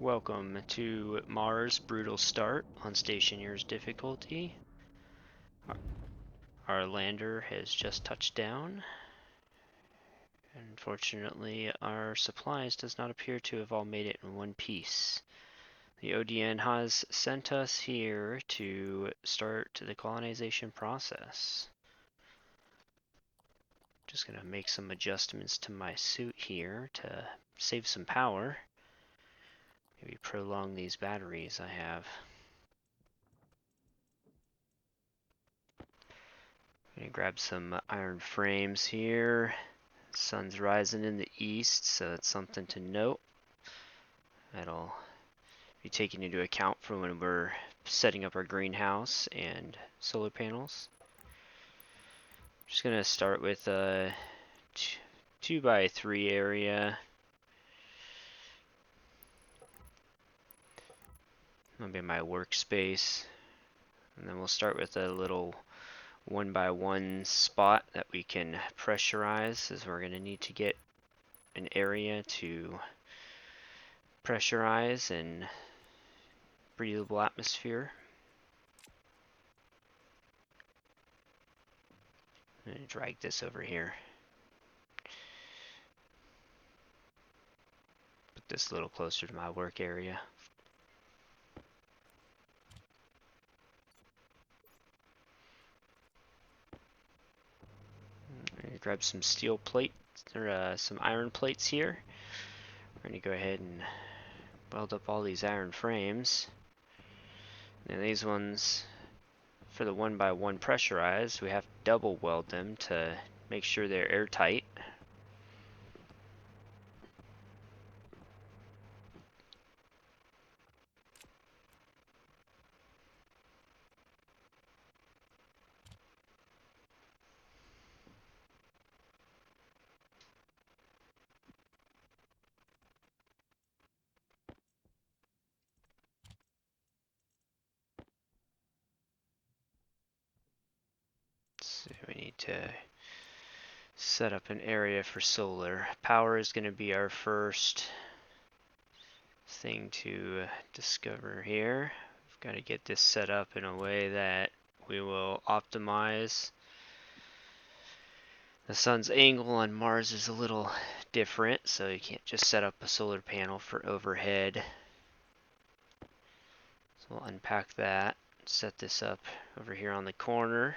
Welcome to Mars Brutal Start on Stationeers difficulty. Our lander has just touched down. Unfortunately, our supplies does not appear to have all made it in one piece. The ODN has sent us here to start the colonization process. Just gonna make some adjustments to my suit here to save some power. Maybe prolong these batteries I have. Gonna grab some iron frames here. Sun's rising in the east, so that's something to note. That'll be taken into account for when we're setting up our greenhouse and solar panels. Just gonna start with a 2x3 area. That'll be my workspace. And then we'll start with a little 1x1 spot that we can pressurize, as we're gonna need to get an area to pressurize and breathable atmosphere. I'm gonna drag this over here. Put this a little closer to my work area. I'm gonna grab some steel plates, or some iron plates here. We're gonna go ahead and weld up all these iron frames. And these ones, for the 1x1 pressurized, we have to double weld them to make sure they're airtight. So we need to set up an area for solar. Power is going to be our first thing to discover here. We've got to get this set up in a way that we will optimize. The sun's angle on Mars is a little different, so you can't just set up a solar panel for overhead. So we'll unpack that, set this up over here on the corner.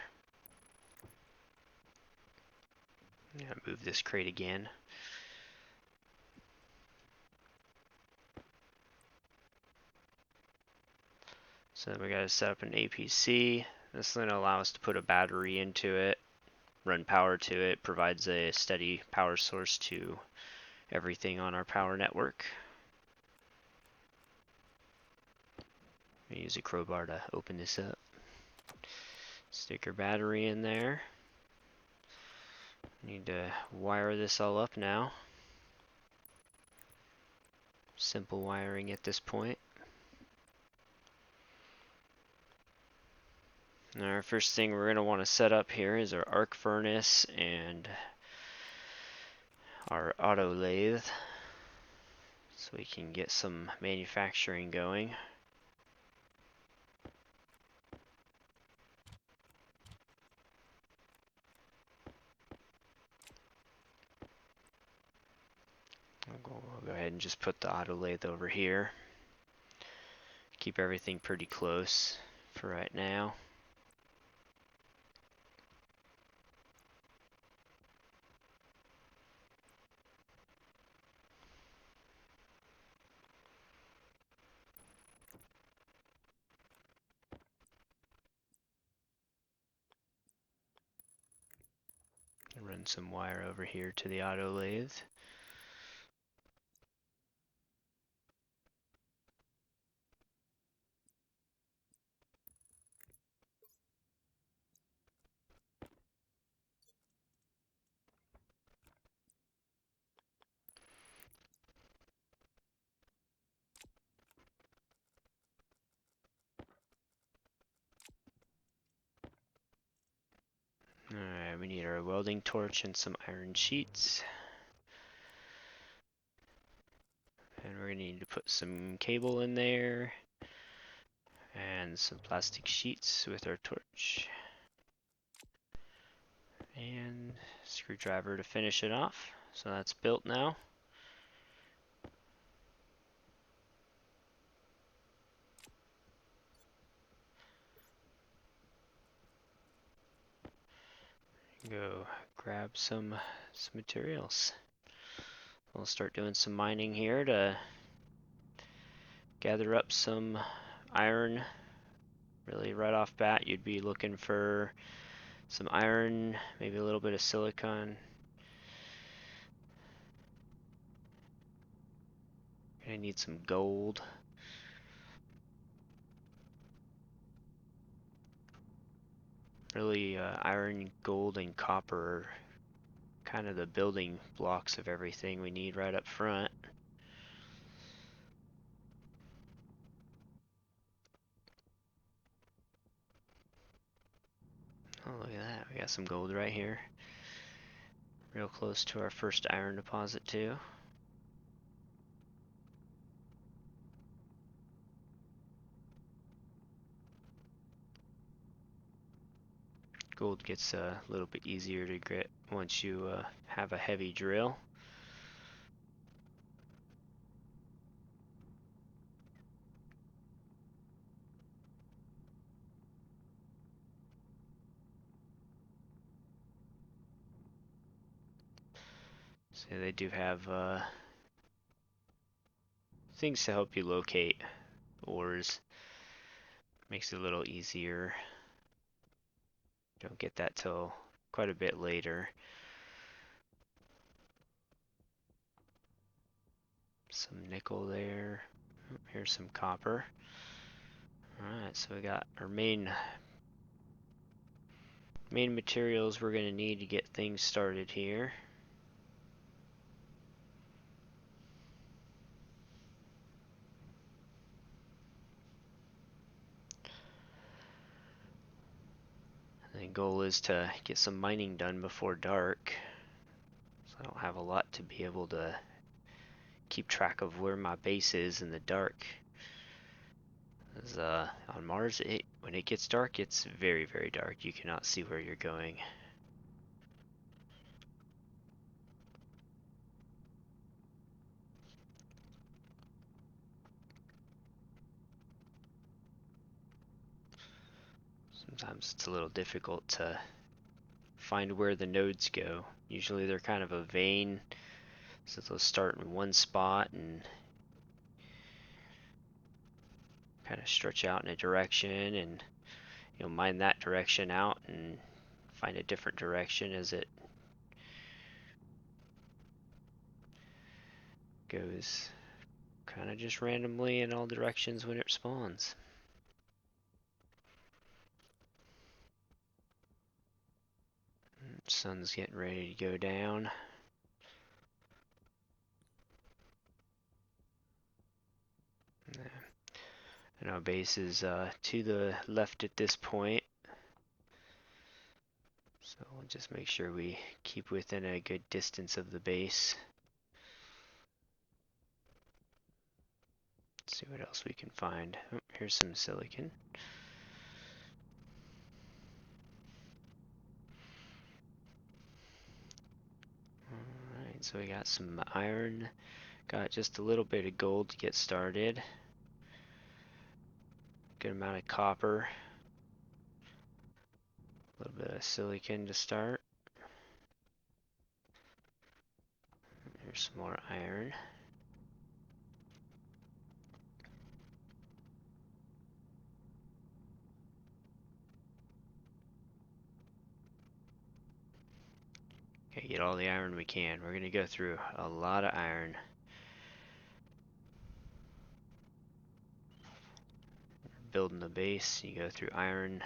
I'm gonna move this crate again. So we gotta set up an APC. This is gonna allow us to put a battery into it, run power to it, provides a steady power source to everything on our power network. I'm gonna use a crowbar to open this up. Stick our battery in there. Need to wire this all up now. Simple wiring at this point. And our first thing we're going to want to set up here is our arc furnace and our autolathe, so we can get some manufacturing going. We'll go ahead and just put the autolathe over here. Keep everything pretty close for right now. Run some wire over here to the autolathe. Alright, we need our welding torch and some iron sheets. And we're going to need to put some cable in there and some plastic sheets with our torch. And screwdriver to finish it off. So that's built now. Go grab some materials. We'll start doing some mining here to gather up some iron. Really right off bat you'd be looking for some iron, maybe a little bit of silicon. Gonna need some gold. Really iron, gold, and copper are kind of the building blocks of everything we need right up front. Oh, look at that. We got some gold right here. Real close to our first iron deposit too. Gold gets a little bit easier to get once you have a heavy drill. So they do have things to help you locate ores. Makes it a little easier. Don't get that till quite a bit later. Some nickel there. Here's some copper. Alright, so we got our main materials we're going to need to get things started here. The goal is to get some mining done before dark, so I don't have a lot to be able to keep track of where my base is in the dark. As, on Mars, when it gets dark, it's very, very dark. You cannot see where you're going. Sometimes it's a little difficult to find where the nodes go. Usually they're kind of a vein, so they'll start in one spot and kind of stretch out in a direction, and you'll mine that direction out and find a different direction as it goes kind of just randomly in all directions when it spawns. Sun's getting ready to go down. And our base is to the left at this point. So we'll just make sure we keep within a good distance of the base. Let's see what else we can find. Oh, here's some silicon. Alright, so we got some iron. Got just a little bit of gold to get started. Good amount of copper. A little bit of silicon to start. Here's some more iron. Okay, get all the iron we can. We're gonna go through a lot of iron. Building the base, you go through iron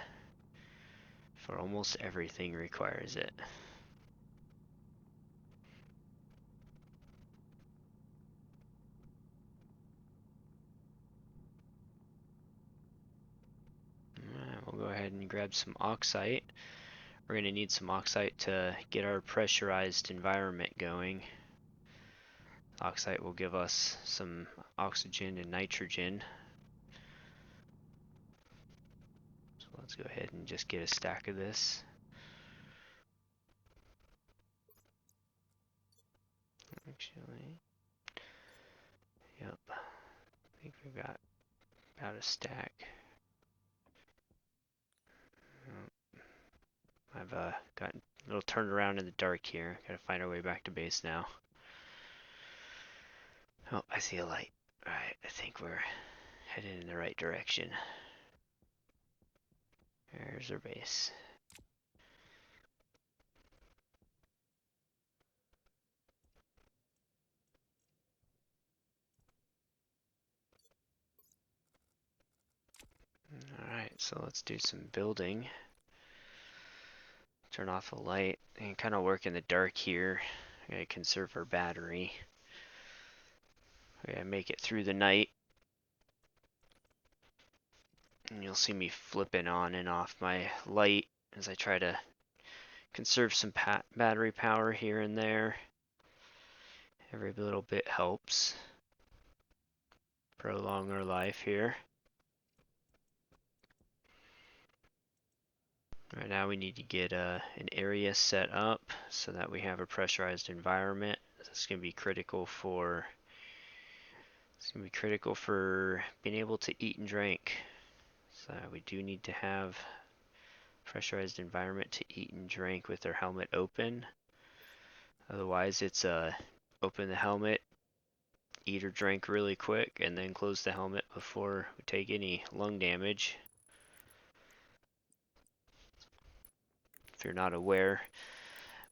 for almost everything requires it. Alright, we'll go ahead and grab some oxite. We're going to need some oxite to get our pressurized environment going. Oxide will give us some oxygen and nitrogen. So let's go ahead and just get a stack of this. Actually, yep, I think we've got about a stack. I've gotten a little turned around in the dark here. Gotta find our way back to base now. Oh, I see a light. Alright, I think we're headed in the right direction. There's our base. Alright, so let's do some building. Turn off the light and kind of work in the dark here. Gotta conserve our battery. We gotta make it through the night. And you'll see me flipping on and off my light as I try to conserve some battery power here and there. Every little bit helps prolong our life here. Right now we need to get an area set up so that we have a pressurized environment. This going to be critical for being able to eat and drink. So we do need to have pressurized environment to eat and drink with our helmet open. Otherwise it's open the helmet, eat or drink really quick, and then close the helmet before we take any lung damage. If you're not aware,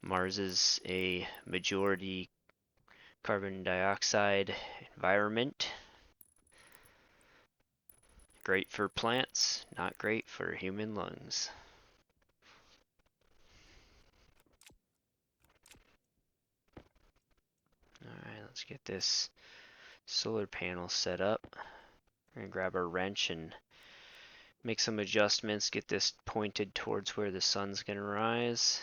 Mars is a majority carbon dioxide environment. Great for plants, not great for human lungs. Alright, let's get this solar panel set up. We're going to grab our wrench and make some adjustments, get this pointed towards where the sun's going to rise.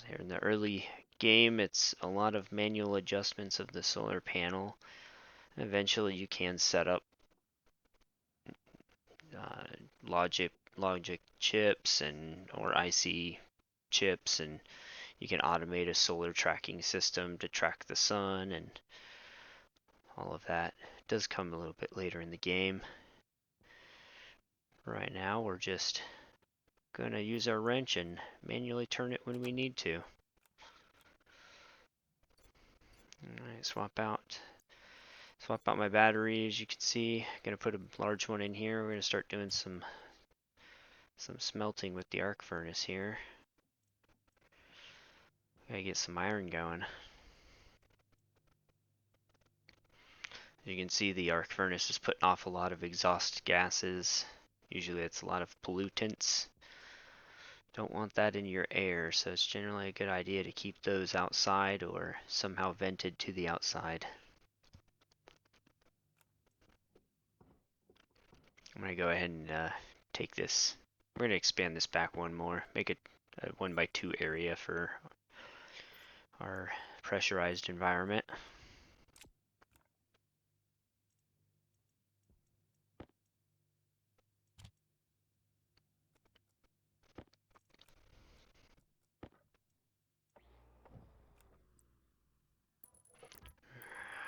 Here in the early game, it's a lot of manual adjustments of the solar panel. Eventually you can set up logic chips or IC chips, and you can automate a solar tracking system to track the sun and all of that. It does come a little bit later in the game. Right now we're just gonna use our wrench and manually turn it when we need to. Alright, swap out my battery. As you can see, gonna put a large one in here. We're gonna start doing some smelting with the arc furnace here. Gotta get some iron going. As you can see, the arc furnace is putting off a lot of exhaust gases. Usually it's a lot of pollutants. Don't want that in your air, so it's generally a good idea to keep those outside or somehow vented to the outside. I'm going to go ahead and take this. We're going to expand this back one more. Make it a 1x2 area for our pressurized environment.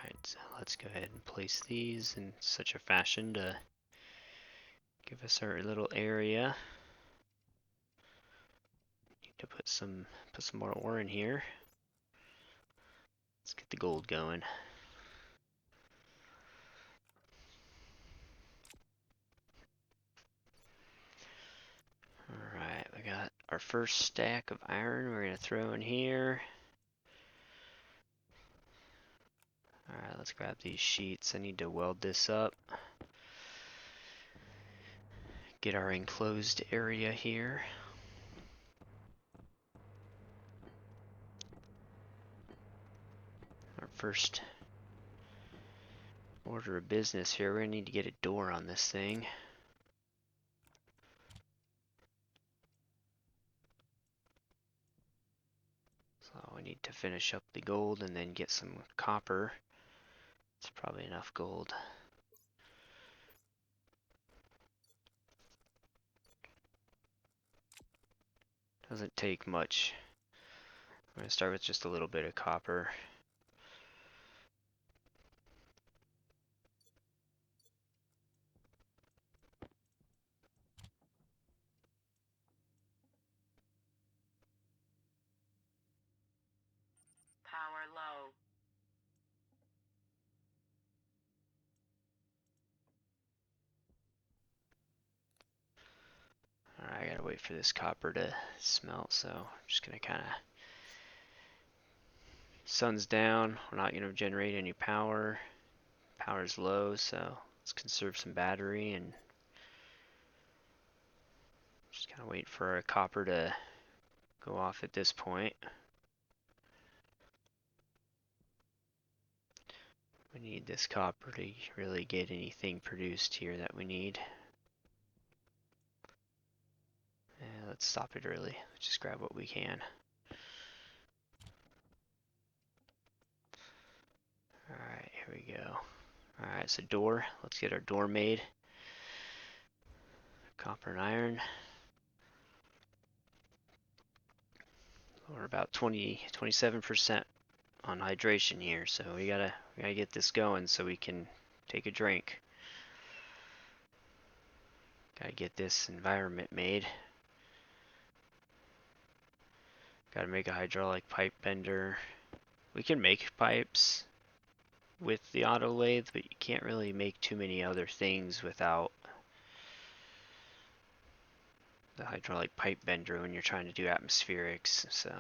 Alright, so let's go ahead and place these in such a fashion to give us our little area. Need to put some more ore in here. Let's get the gold going. Alright, we got our first stack of iron we're going to throw in here. Alright, let's grab these sheets. I need to weld this up. Get our enclosed area here. Our first order of business here, we're going to need to get a door on this thing. So we need to finish up the gold and then get some copper. It's probably enough gold. Doesn't take much. I'm going to start with just a little bit of copper. Power low. Alright, I gotta wait for this copper to smelt, so I'm just gonna kinda... Sun's down, we're not gonna generate any power. Power's low, so let's conserve some battery and just kinda wait for our copper to go off at this point. We need this copper to really get anything produced here that we need. Let's stop it early. Let's just grab what we can. Alright, here we go. Alright, so door. Let's get our door made. Copper and iron. We're about 27% on hydration here, so we gotta get this going so we can take a drink. Gotta get this environment made. Gotta make a hydraulic pipe bender. We can make pipes with the Autolathe, but you can't really make too many other things without the hydraulic pipe bender when you're trying to do atmospherics, so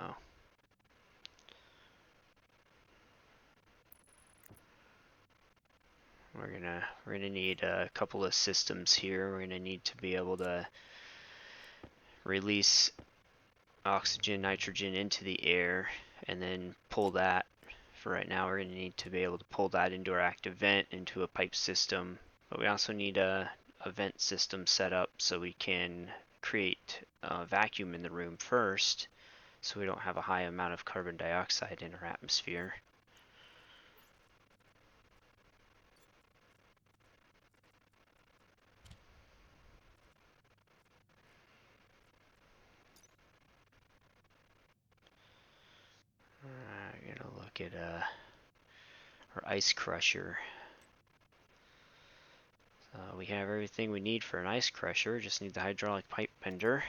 we're gonna need a couple of systems here. We're gonna need to be able to release oxygen, nitrogen into the air, and then pull that. For right now, we're going to need to be able to pull that into our active vent, into a pipe system. But we also need a vent system set up so we can create a vacuum in the room first, so we don't have a high amount of carbon dioxide in our atmosphere. I'm going to look at our ice crusher. We have everything we need for an ice crusher, just need the hydraulic pipe bender.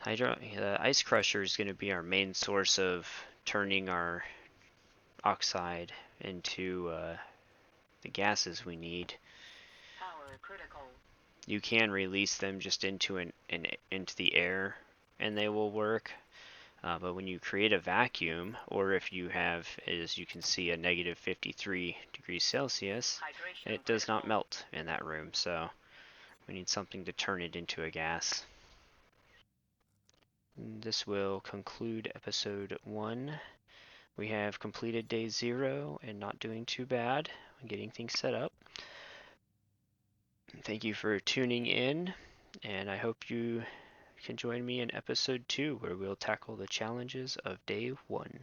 The ice crusher is going to be our main source of turning our oxide into the gases we need. Power critical. You can release them just into into the air and they will work. But when you create a vacuum, or if you have, as you can see, a negative 53 degrees Celsius, it does not melt in that room. So we need something to turn it into a gas. This will conclude episode 1. We have completed day 0 and not doing too bad on getting things set up. Thank you for tuning in, and I hope you can join me in episode 2 where we'll tackle the challenges of day 1.